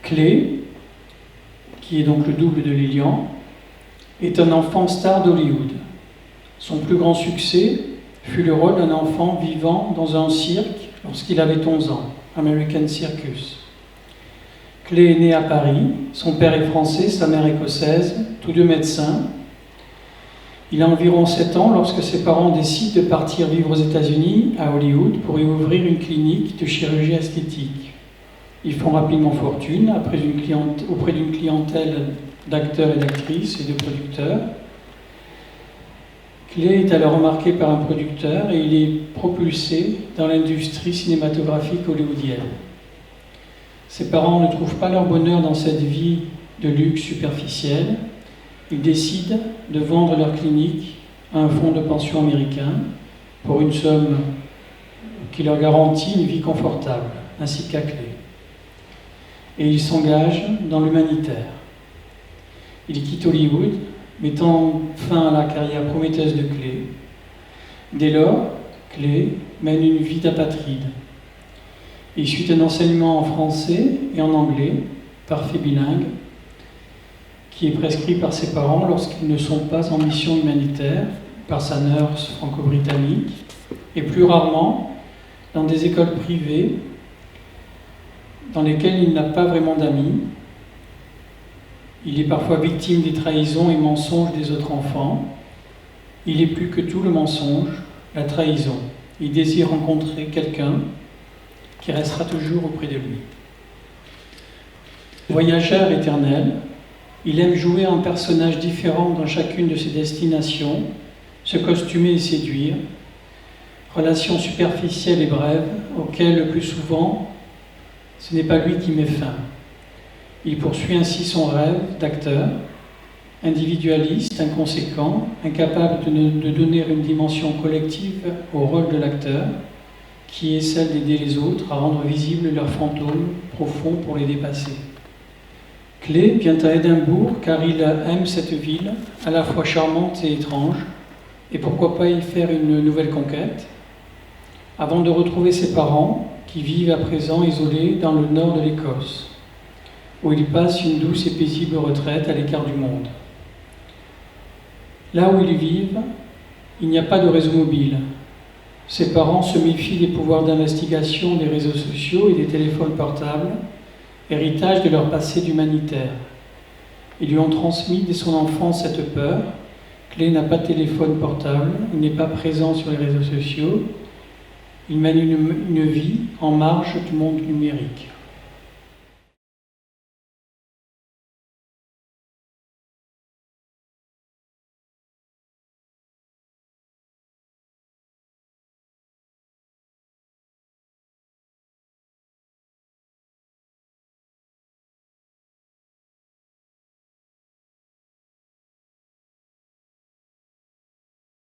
Clay, qui est donc le double de Lillian, est un enfant star d'Hollywood. Son plus grand succès fut le rôle d'un enfant vivant dans un cirque lorsqu'il avait 11 ans, American Circus. Clay est né à Paris, son père est français, sa mère écossaise, tous deux médecins. Il a environ 7 ans lorsque ses parents décident de partir vivre aux États-Unis, à Hollywood, pour y ouvrir une clinique de chirurgie esthétique. Ils font rapidement fortune auprès d'une clientèle d'acteurs et d'actrices et de producteurs. Clay est alors remarqué par un producteur et il est propulsé dans l'industrie cinématographique hollywoodienne. Ses parents ne trouvent pas leur bonheur dans cette vie de luxe superficielle. Ils décident de vendre leur clinique à un fonds de pension américain pour une somme qui leur garantit une vie confortable, ainsi qu'à Clay. Et ils s'engagent dans l'humanitaire. Il quitte Hollywood, mettant fin à la carrière prometteuse de Clay. Dès lors, Clay mène une vie d'apatride. Il suit un enseignement en français et en anglais, parfait bilingue, qui est prescrit par ses parents lorsqu'ils ne sont pas en mission humanitaire, par sa nurse franco-britannique, et plus rarement dans des écoles privées dans lesquelles il n'a pas vraiment d'amis. Il est parfois victime des trahisons et mensonges des autres enfants. Il est plus que tout le mensonge, la trahison. Il désire rencontrer quelqu'un qui restera toujours auprès de lui. Voyageur éternel, il aime jouer un personnage différent dans chacune de ses destinations, se costumer et séduire. Relations superficielles et brèves, auxquelles le plus souvent, ce n'est pas lui qui met fin. Il poursuit ainsi son rêve d'acteur, individualiste, inconséquent, incapable de donner une dimension collective au rôle de l'acteur, qui est celle d'aider les autres à rendre visibles leurs fantômes profonds pour les dépasser. Clay vient à Édimbourg car il aime cette ville, à la fois charmante et étrange, et pourquoi pas y faire une nouvelle conquête, avant de retrouver ses parents, qui vivent à présent isolés dans le nord de l'Écosse, où il passe une douce et paisible retraite à l'écart du monde. Là où ils vivent, il n'y a pas de réseau mobile. Ses parents se méfient des pouvoirs d'investigation des réseaux sociaux et des téléphones portables, héritage de leur passé d'humanitaire. Ils lui ont transmis dès son enfance cette peur. Clay n'a pas de téléphone portable, il n'est pas présent sur les réseaux sociaux, il mène une vie en marge du monde numérique.